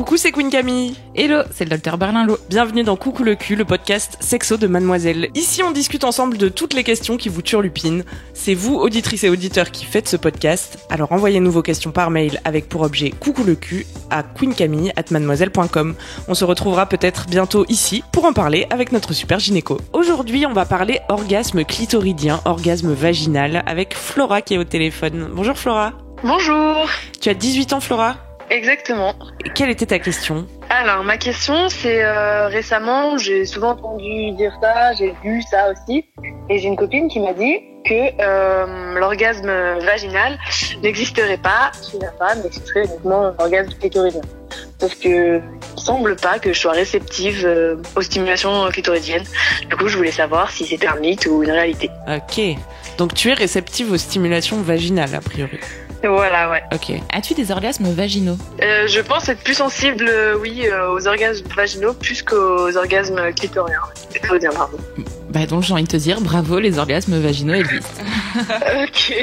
Coucou, c'est Queen Camille. Hello, c'est le docteur Berlinlot. Bienvenue dans Coucou le cul, le podcast sexo de Mademoiselle. Ici, on discute ensemble de toutes les questions qui vous turlupinent. C'est vous, auditrices et auditeurs, qui faites ce podcast. Alors envoyez-nous vos questions par mail avec pour objet Coucou le cul à queencamille@mademoiselle.com. On se retrouvera peut-être bientôt ici pour en parler avec notre super gynéco. Aujourd'hui, on va parler orgasme clitoridien, orgasme vaginal avec Flora qui est au téléphone. Bonjour Flora. Bonjour. Tu as 18 ans Flora ? Exactement. Et quelle était ta question ? Alors, ma question, c'est récemment, j'ai souvent entendu dire ça, j'ai vu ça aussi, et j'ai une copine qui m'a dit que l'orgasme vaginal n'existerait pas chez la femme, mais que ce serait uniquement l'orgasme clitoridien. Sauf que il semble pas que je sois réceptive aux stimulations clitoridiennes. Du coup, je voulais savoir si c'était un mythe ou une réalité. Ok. Donc tu es réceptive aux stimulations vaginales, a priori. Voilà, ouais. Ok. As-tu des orgasmes vaginaux ? Je pense être plus sensible, aux orgasmes vaginaux plus qu'aux orgasmes clitoriens. Clitoridiens, pardon. Bah donc j'ai envie de te dire, bravo, les orgasmes vaginaux existent. Ok.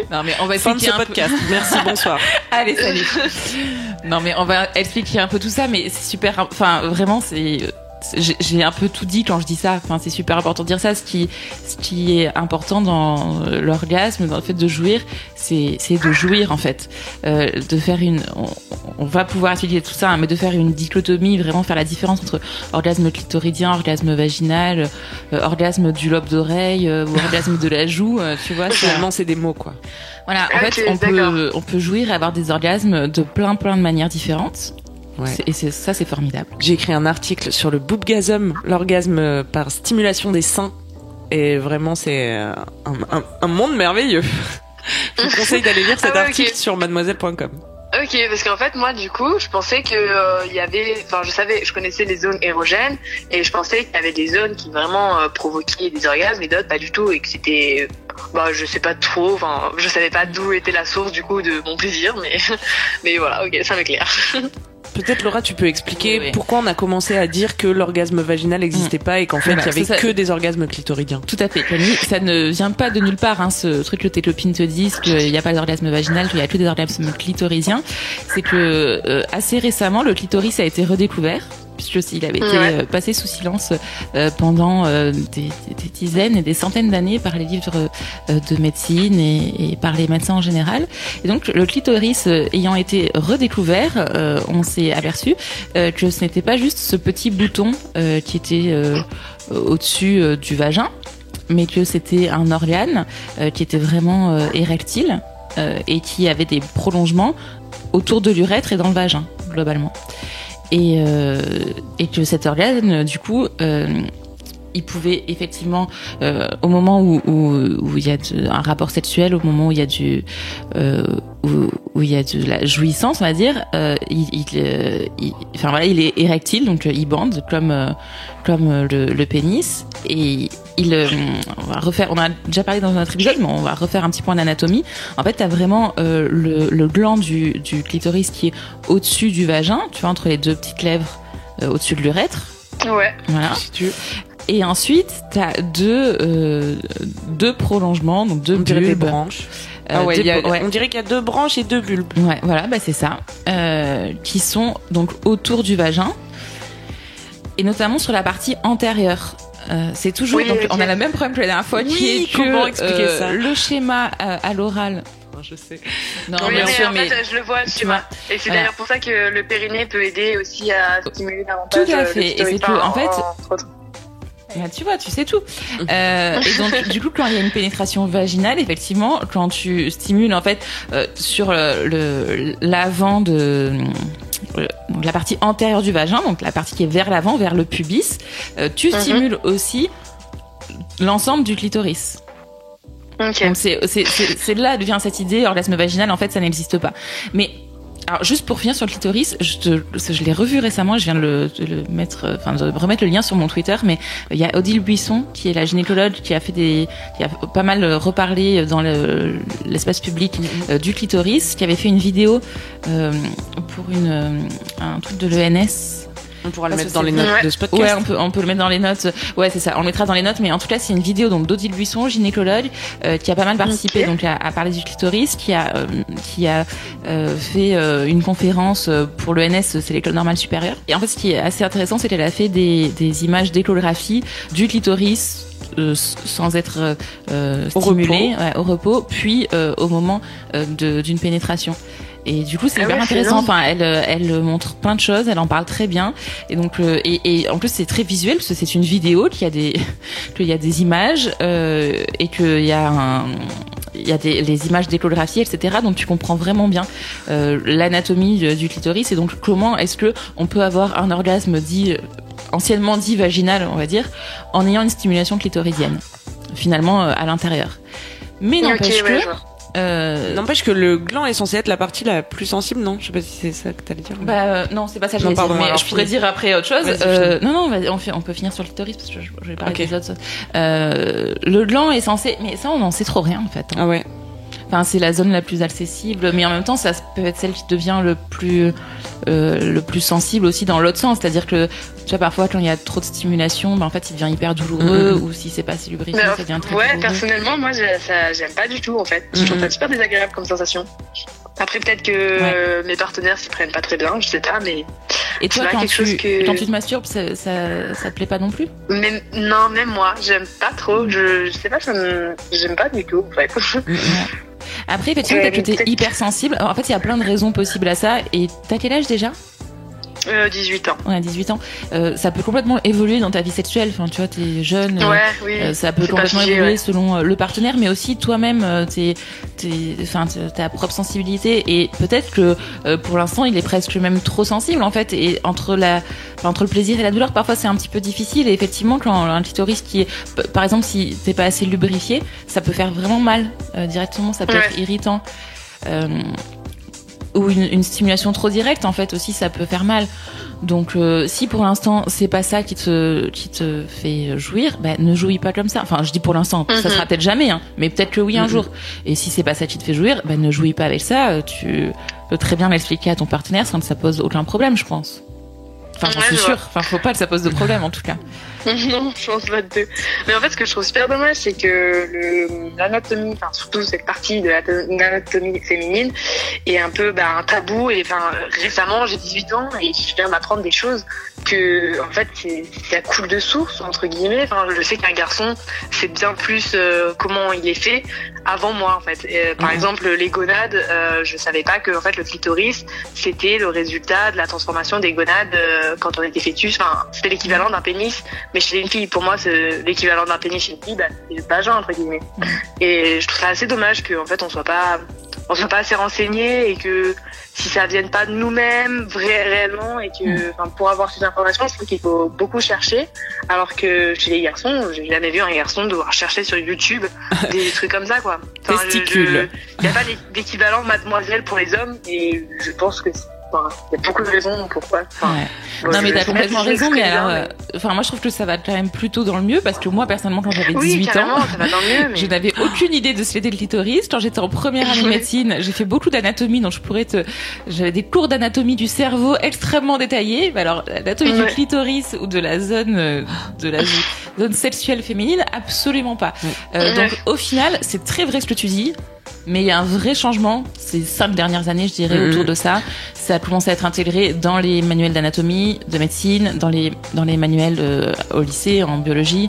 Non mais on va Fin de expliquer ce podcast. Merci, bonsoir. Allez, salut. Non mais on va expliquer un peu tout ça, mais c'est super. Enfin, vraiment, j'ai un peu tout dit quand je dis ça. Enfin, c'est super important de dire ça. Ce qui est important dans l'orgasme, dans le fait de jouir, c'est de jouir en fait. De faire on va pouvoir expliquer tout ça, hein, mais de faire une dichotomie, vraiment faire la différence entre orgasme clitoridien, orgasme vaginal, orgasme du lobe d'oreille, ou orgasme de la joue. Tu vois, Finalement, c'est des mots, quoi. Voilà. En fait, on peut jouir et avoir des orgasmes de plein de manières différentes. Ouais. Ça, c'est formidable. J'ai écrit un article sur le boobgasm, l'orgasme par stimulation des seins. Et vraiment, c'est un monde merveilleux. Je vous conseille d'aller lire cet article sur mademoiselle.com. Ok, parce qu'en fait, moi, du coup, je pensais que il y avait, enfin, je connaissais les zones érogènes, et je pensais qu'il y avait des zones qui vraiment provoquaient des orgasmes, et d'autres pas du tout, et que c'était, je sais pas trop, enfin, je savais pas d'où était la source, du coup, de mon plaisir, mais voilà, ok, ça m'éclaire. Peut-être Laura, tu peux expliquer pourquoi on a commencé à dire que l'orgasme vaginal n'existait pas et qu'en fait, il y avait que des orgasmes clitoridiens. Tout à fait, Camille. Ça ne vient pas de nulle part, hein, ce truc que tes copines te disent qu'il n'y a pas d'orgasme vaginal, qu'il n'y a que des orgasmes clitoridiens. C'est que, assez récemment, le clitoris a été redécouvert, puisqu'il avait été passé sous silence pendant des dizaines et des centaines d'années par les livres de médecine et par les médecins en général. Et donc le clitoris ayant été redécouvert, on s'est aperçu que ce n'était pas juste ce petit bouton qui était au-dessus du vagin, mais que c'était un organe qui était vraiment érectile et qui avait des prolongements autour de l'urètre et dans le vagin, globalement. Et que cet organe, du coup, il pouvait effectivement, au moment où il y a un rapport sexuel, au moment où il y a où il y a de la jouissance, on va dire, il est érectile, donc il bande comme le pénis, et on a déjà parlé dans un autre épisode, mais on va refaire un petit point d'anatomie. En fait, t'as vraiment le gland du clitoris qui est au-dessus du vagin, tu vois, entre les deux petites lèvres au-dessus de l'urètre. Ouais. Voilà. Si tu veux. Et ensuite, t'as deux prolongements, donc deux bulbes. Des branches. On dirait qu'il y a deux branches et deux bulbes. Ouais, voilà, c'est ça. Qui sont donc autour du vagin, et notamment sur la partie antérieure. C'est toujours, donc on a le même problème que la dernière fois, qui est comment que expliquer ça le schéma à l'oral. Je sais. Non, bien sûr, mais en fait, je le vois, tu vois. Et c'est d'ailleurs pour ça que le périnée peut aider aussi à stimuler davantage. Tout à fait. Et c'est que, en fait, tu vois, tu sais tout. Et donc, du coup, quand il y a une pénétration vaginale, effectivement, quand tu stimules, en fait, sur l'avant la partie antérieure du vagin, donc la partie qui est vers l'avant, vers le pubis, tu stimules aussi l'ensemble du clitoris. Okay. Donc c'est là vient cette idée, orgasme vaginal, en fait, ça n'existe pas. Mais alors, juste pour finir sur le clitoris, je l'ai revu récemment, je viens de de remettre le lien sur mon Twitter, mais il y a Odile Buisson, qui est la gynécologue, qui a pas mal reparlé dans l'espace public du clitoris, qui avait fait une vidéo pour un truc de l'ENS, On pourra le mettre dans les notes de ce podcast. Ouais, on peut le mettre dans les notes. Ouais, c'est ça. On le mettra dans les notes, mais en tout cas, c'est une vidéo donc d'Odile Buisson, gynécologue, qui a pas mal participé donc à parler du clitoris, qui a fait une conférence pour l'ENS, c'est l'école normale supérieure. Et en fait, ce qui est assez intéressant, c'est qu'elle a fait des images d'échographie du clitoris sans être stimulé au repos, puis au moment d'une pénétration. Et du coup, c'est hyper intéressant. Enfin, elle montre plein de choses, elle en parle très bien. Et donc, et en plus, c'est très visuel parce que c'est une vidéo qu'il y a des images et qu'il y a les images d'échographie, etc. Donc, tu comprends vraiment bien l'anatomie du clitoris et donc comment est-ce que on peut avoir un orgasme anciennement dit vaginal, on va dire, en ayant une stimulation clitoridienne, finalement à l'intérieur. Mais n'empêche que le gland est censé être la partie la plus sensible, non? Je sais pas si c'est ça que t'allais dire. Non, c'est pas ça que j'allais dire. Mais je pourrais dire après autre chose. Non, on peut finir sur le clitoris parce que je vais parler des autres. Le gland est censé, mais ça on n'en sait trop rien en fait. Ah ouais. Enfin, c'est la zone la plus accessible, mais en même temps, ça peut être celle qui devient le plus sensible aussi dans l'autre sens. C'est-à-dire que, tu vois, parfois, quand il y a trop de stimulation, en fait, il devient hyper douloureux, ou si c'est pas assez lubrifié, ça devient très douloureux. Ouais, personnellement, moi, j'aime pas du tout, en fait. Je trouve ça super désagréable comme sensation. Après, peut-être que mes partenaires s'y prennent pas très bien, je sais pas, mais... Et toi, quand tu te masturbes, ça te plaît pas non plus? Non, même moi, j'aime pas trop. Je sais pas, j'aime pas du tout, en fait. Après, effectivement, peut-être que t'es hyper sensible. Alors, en fait, il y a plein de raisons possibles à ça. Et t'as quel âge déjà? 18 ans. Ouais, 18 ans. Ça peut complètement évoluer dans ta vie sexuelle. Enfin, tu vois, t'es jeune. Ça peut complètement évoluer selon le partenaire, mais aussi toi-même, ta propre sensibilité. Et peut-être que pour l'instant, il est presque même trop sensible en fait. Et entre le plaisir et la douleur, parfois c'est un petit peu difficile. Et effectivement, quand un clitoris qui est, par exemple, si t'es pas assez lubrifié, ça peut faire vraiment mal directement. Ça peut être irritant. Ou une stimulation trop directe en fait aussi ça peut faire mal. Donc si pour l'instant c'est pas ça qui te fait jouir, ne jouis pas comme ça. Enfin je dis pour l'instant, ça sera peut-être jamais mais peut-être que oui un jour. Et si c'est pas ça qui te fait jouir, ne jouis pas avec ça, tu peux très bien l'expliquer à ton partenaire sans que ça pose aucun problème, je pense. Enfin, j'en suis sûre. Enfin, faut pas que ça pose de problème, en tout cas. Non, je pense pas de deux. Mais en fait, ce que je trouve super dommage, c'est que l'anatomie, enfin, surtout cette partie de l'anatomie féminine, est un peu, un tabou. Et enfin, récemment, j'ai 18 ans et je viens d'apprendre des choses que, en fait, ça coule de source, entre guillemets. Enfin, je sais qu'un garçon, c'est bien plus comment il est fait avant moi, en fait. Et, par exemple, les gonades, je savais pas que, en fait, le clitoris, c'était le résultat de la transformation des gonades quand on était fœtus. Enfin, c'était l'équivalent d'un pénis, mais chez une fille. Pour moi, c'est l'équivalent d'un pénis chez une fille, c'est le vagin, entre guillemets. Et je trouve ça assez dommage qu'en fait, on soit pas assez renseigné et que si ça vienne pas de nous-mêmes réellement et que pour avoir ces informations, je trouve qu'il faut beaucoup chercher, alors que chez les garçons, j'ai jamais vu un garçon devoir chercher sur YouTube des trucs comme ça, quoi. Enfin, Testicule. Il n'y a pas d'équivalent mademoiselle pour les hommes et je pense que il y a beaucoup de raisons pourquoi. Non mais t'as complètement raison, mais alors, moi je trouve que ça va quand même plutôt dans le mieux parce que moi personnellement quand j'avais 18 ans, ça va dans le mieux, mais... je n'avais aucune idée de ce qu'était le clitoris. Quand j'étais en première année de médecine, j'ai fait beaucoup d'anatomie, donc j'avais des cours d'anatomie du cerveau extrêmement détaillés. Mais alors l'anatomie du clitoris ou de la zone sexuelle féminine, absolument pas. Donc au final, c'est très vrai ce que tu dis. Mais il y a un vrai changement ces 5 dernières années, je dirais, autour de ça. Ça a commencé à être intégré dans les manuels d'anatomie, de médecine, dans les manuels au lycée, en biologie.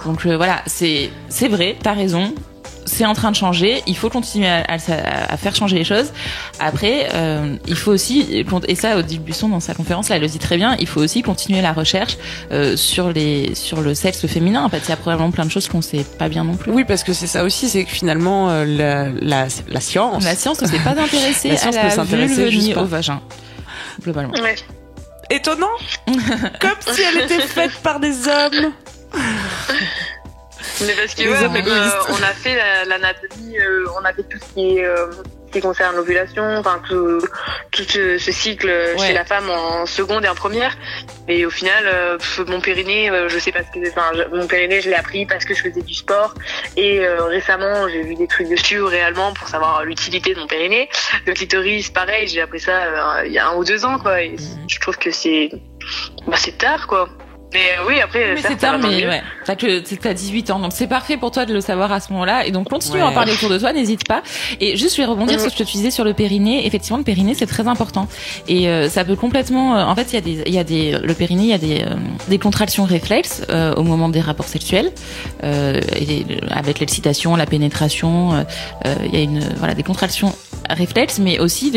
Donc voilà, c'est vrai, t'as raison. C'est en train de changer. Il faut continuer à faire changer les choses. Après, il faut aussi, et ça, Odile Buisson dans sa conférence là, elle le dit très bien. Il faut aussi continuer la recherche sur le sexe féminin. En fait, il y a probablement plein de choses qu'on sait pas bien non plus. Oui, parce que c'est ça aussi, c'est que finalement la science. La science ne s'est pas intéressée à la vulve ni au vagin, globalement. Ouais. Étonnant. Comme si elle était faite par des hommes. Mais parce que on a fait l'anatomie, on a fait tout ce qui concerne l'ovulation, enfin tout ce cycle chez la femme en seconde et en première. Et au final, mon périnée, je sais pas ce que c'est. Enfin, mon périnée, je l'ai appris parce que je faisais du sport. Et récemment, j'ai vu des trucs dessus réellement pour savoir l'utilité de mon périnée. Le clitoris, pareil, j'ai appris ça il y a 1 ou 2 ans, quoi. Et je trouve que c'est c'est tard, quoi. Mais oui, après, mais c'est tard, mais ouais. T'as 18 ans, donc c'est parfait pour toi de le savoir à ce moment-là. Et donc continue à en parler autour de toi, n'hésite pas. Et juste, je vais rebondir sur ce que tu disais sur le périnée. Effectivement, le périnée, c'est très important. Et ça peut complètement. En fait, le périnée, il y a des contractions réflexes au moment des rapports sexuels, avec l'excitation, la pénétration. Il y a des contractions réflexes, mais aussi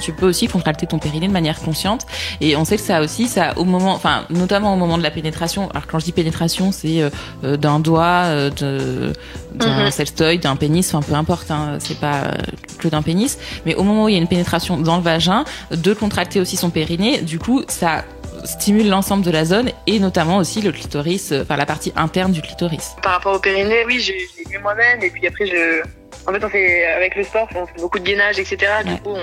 tu peux aussi contracter ton périnée de manière consciente. Et on sait que ça notamment au moment de la pénétration. Alors quand je dis pénétration, c'est d'un doigt, d'un sextoy, d'un pénis, enfin peu importe, hein, c'est pas que d'un pénis. Mais au moment où il y a une pénétration dans le vagin, de contracter aussi son périnée, du coup ça stimule l'ensemble de la zone et notamment aussi le clitoris, la partie interne du clitoris. Par rapport au périnée, oui, j'ai vu moi-même et puis après en fait, avec le sport, on fait beaucoup de gainage, etc. Du coup,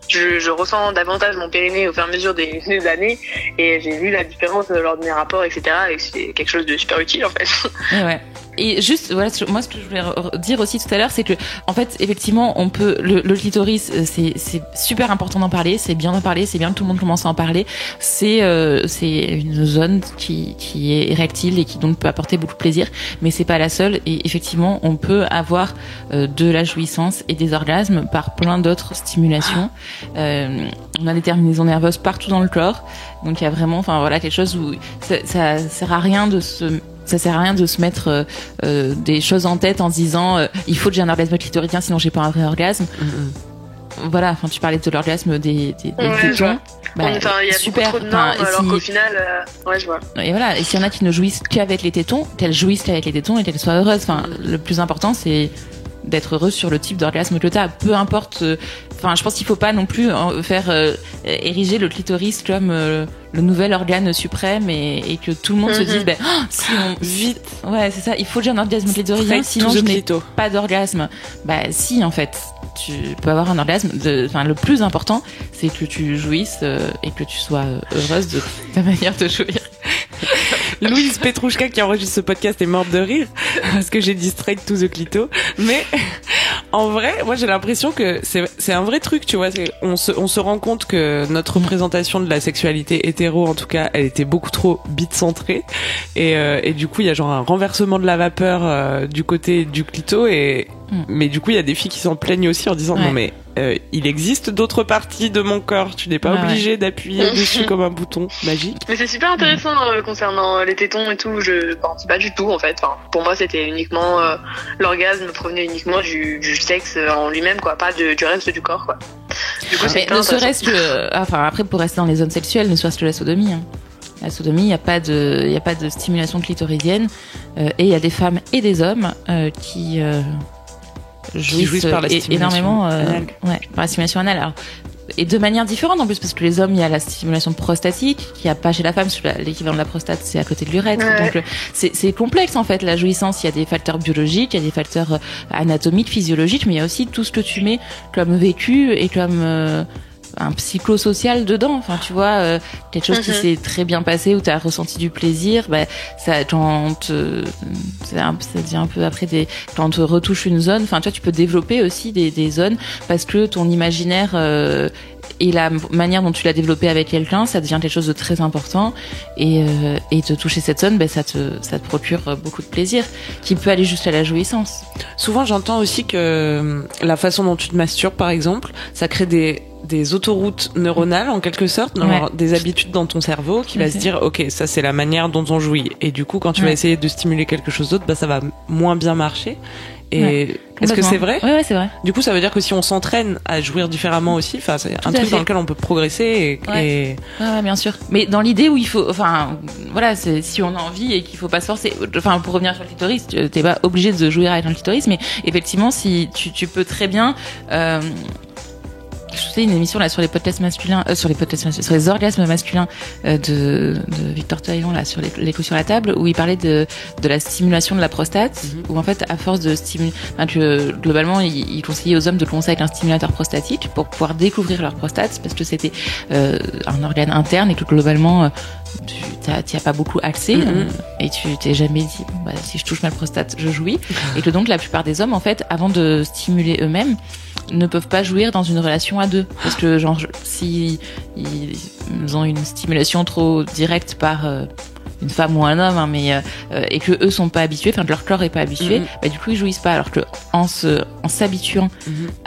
je ressens davantage mon périnée au fur et à mesure des années et j'ai vu la différence lors de mes rapports, etc. Et c'est quelque chose de super utile, en fait. Ouais. Et juste, voilà, moi, ce que je voulais dire aussi tout à l'heure, c'est que, en fait, effectivement, le clitoris, c'est super important d'en parler, c'est bien d'en parler, c'est bien que tout le monde commence à en parler. C'est une zone qui est érectile et qui donc peut apporter beaucoup de plaisir, mais c'est pas la seule. Et effectivement, on peut avoir de la jouissance et des orgasmes par plein d'autres stimulations. On a des terminaisons nerveuses partout dans le corps, donc il y a vraiment, quelque chose où ça sert à rien de se mettre des choses en tête en se disant il faut que j'ai un orgasme clitoridien sinon j'ai pas un vrai orgasme. Voilà, tu parlais de l'orgasme des tétons. Il y a super trop de normes, alors qu'au final, je vois. Et voilà, et s'il y en a qui ne jouissent qu'avec les tétons, qu'elles jouissent qu'avec les tétons et qu'elles soient heureuses. Le plus important, c'est d'être heureuse sur le type d'orgasme que t'as, peu importe. Je pense qu'il faut pas non plus faire ériger le clitoris comme le nouvel organe suprême et que tout le monde se dise si on vite, ouais, c'est ça, il faut que j'ai un orgasme clitoridien sinon je n'ai pas d'orgasme. Si, en fait, tu peux avoir un orgasme. Le plus important, c'est que tu jouisses et que tu sois heureuse de ta manière de jouir. Louise Petrouchka qui enregistre ce podcast est morte de rire parce que j'ai dit straight to the clito, mais en vrai, moi j'ai l'impression que c'est un vrai truc, tu vois. On se rend compte que notre représentation de la sexualité hétéro, en tout cas, elle était beaucoup trop bite-centrée et du coup il y a genre un renversement de la vapeur du côté du clito mais du coup il y a des filles qui s'en plaignent aussi en disant non mais il existe d'autres parties de mon corps, tu n'es pas obligé d'appuyer dessus comme un bouton magique. Mais c'est super intéressant concernant les tétons et tout, je pense pas du tout en fait. Pour moi c'était uniquement l'orgasme provenait uniquement du sexe en lui-même, quoi, pas du reste du corps, quoi. Du coup, ne serait-ce que après pour rester dans les zones sexuelles, ne serait-ce que la sodomie. La sodomie, il y a pas de stimulation clitoridienne et il y a des femmes et des hommes qui jouissent par la énormément par la stimulation anale. Alors, et de manière différente en plus, parce que les hommes, il y a la stimulation prostatique qu'il n'y a pas chez la femme, parce que l'équivalent de la prostate c'est à côté de l'urètre. Donc c'est complexe en fait la jouissance. Il y a des facteurs biologiques, il y a des facteurs anatomiques, physiologiques, mais il y a aussi tout ce que tu mets comme vécu et comme un psychosocial dedans. Tu vois, quelque chose qui s'est très bien passé où tu as ressenti du plaisir, ça devient un peu après quand on te retouche une zone, tu vois, tu peux développer aussi des zones parce que ton imaginaire et la manière dont tu l'as développé avec quelqu'un, ça devient quelque chose de très important et te toucher cette zone, ça te procure beaucoup de plaisir qui peut aller jusqu'à la jouissance. Souvent j'entends aussi que la façon dont tu te masturbes par exemple, ça crée des autoroutes neuronales en quelque sorte, des habitudes dans ton cerveau qui va se dire ok, ça c'est la manière dont on jouit, et du coup quand tu vas essayer de stimuler quelque chose d'autre, ça va moins bien marcher. Et est-ce que c'est vrai? Ouais, c'est vrai. Du coup, ça veut dire que si on s'entraîne à jouir différemment aussi, c'est un truc dans lequel on peut progresser et... Ouais, bien sûr. Mais dans l'idée où il faut, c'est si on a envie et qu'il faut pas se forcer. Pour revenir sur le clitoris, t'es pas obligé de jouir avec un clitoris, mais effectivement, si tu peux très bien. Je faisais une émission là sur les podcasts masculins, sur les orgasmes masculins de Victor Taillon là sur les coups sur la table, où il parlait de la stimulation de la prostate, où en fait à force de stimuler, globalement il conseillait aux hommes de commencer avec un stimulateur prostatique pour pouvoir découvrir leur prostate, parce que c'était un organe interne et que globalement t'y as pas beaucoup accès et tu t'es jamais dit bon, si je touche ma prostate je jouis et que donc la plupart des hommes en fait avant de stimuler eux-mêmes ne peuvent pas jouir dans une relation à deux parce que genre si ils ont une stimulation trop directe par une femme ou un homme et que eux sont pas habitués, enfin que leur corps est pas habitué, du coup ils jouissent pas, alors que en s'habituant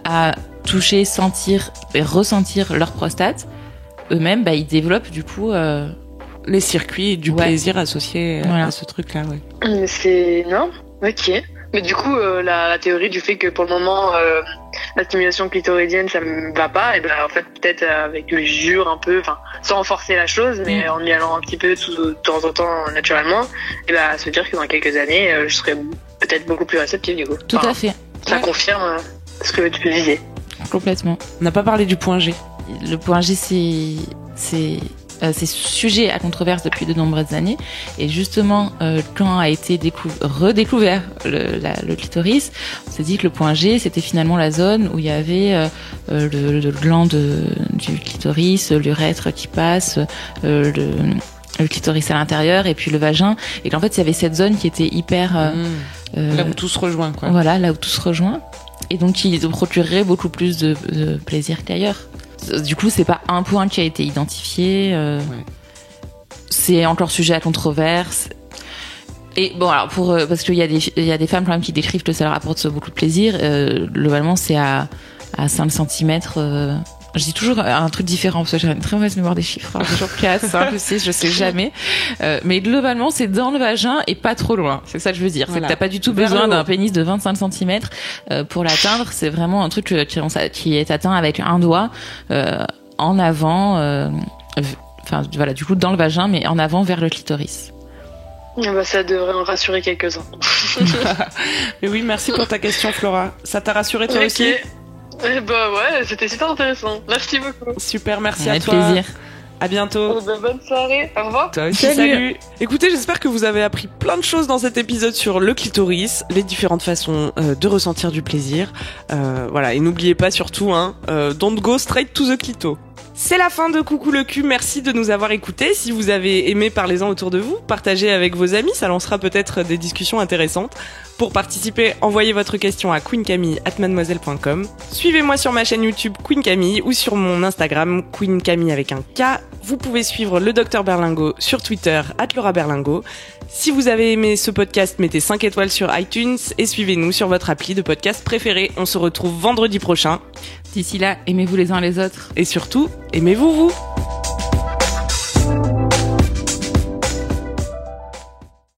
à toucher, sentir et ressentir leur prostate, eux-mêmes ils développent du coup les circuits du plaisir associés à ce truc-là. C'est énorme. Ok. Mais du coup, la théorie du fait que pour le moment, la stimulation clitoridienne, ça me va pas, et en fait, peut-être avec le jure un peu, enfin, sans forcer la chose, mais en y allant un petit peu de temps en temps naturellement, et se dire que dans quelques années, je serai peut-être beaucoup plus réceptive du coup. Tout à fait. Ça confirme ce que tu disais. Complètement. On n'a pas parlé du point G. Le point G, c'est sujet à controverse depuis de nombreuses années et justement quand a été redécouvert le clitoris, on s'est dit que le point G c'était finalement la zone où il y avait le gland du clitoris, l'urètre qui passe, le clitoris à l'intérieur et puis le vagin, et qu'en fait il y avait cette zone qui était hyper là où tout se rejoint quoi. Voilà, là où tout se rejoint, et donc qui procurerait beaucoup plus de plaisir qu'ailleurs. Du coup, c'est pas un point qui a été identifié. C'est encore sujet à controverse. Et bon, alors parce qu'il y a des femmes quand même qui décrivent que ça leur apporte beaucoup de plaisir. Globalement, c'est à 5 cm. Je dis toujours un truc différent parce que j'ai une très mauvaise mémoire des chiffres. Alors, toujours 4, 5, 6, je sais jamais. Mais globalement, c'est dans le vagin et pas trop loin. C'est ça que je veux dire. Voilà. C'est que t'as pas du tout besoin d'un pénis de 25 cm pour l'atteindre. C'est vraiment un truc qui est atteint avec un doigt en avant. Enfin, voilà, du coup, dans le vagin, mais en avant vers le clitoris. Ça devrait en rassurer quelques-uns. Mais oui, merci pour ta question, Flora. Ça t'a rassuré toi aussi? Ouais, c'était super intéressant. Merci beaucoup. Super, merci à toi. Avec plaisir. À bientôt. Bonne soirée. Au revoir. Toi aussi, salut. Écoutez, j'espère que vous avez appris plein de choses dans cet épisode sur le clitoris, les différentes façons de ressentir du plaisir. Voilà, et n'oubliez pas surtout, don't go straight to the clito. C'est la fin de Coucou le cul, merci de nous avoir écoutés. Si vous avez aimé, parlez-en autour de vous, partagez avec vos amis, ça lancera peut-être des discussions intéressantes. Pour participer, envoyez votre question à queencamille@mademoiselle.com. Suivez-moi sur ma chaîne YouTube Queen Camille ou sur mon Instagram Queen Camille avec un K. Vous pouvez suivre le Dr Berlingot sur Twitter @LauraBerlingot. Si vous avez aimé ce podcast, mettez 5 étoiles sur iTunes et suivez-nous sur votre appli de podcast préféré. On se retrouve vendredi prochain. D'ici là, aimez-vous les uns les autres. Et surtout, aimez-vous vous.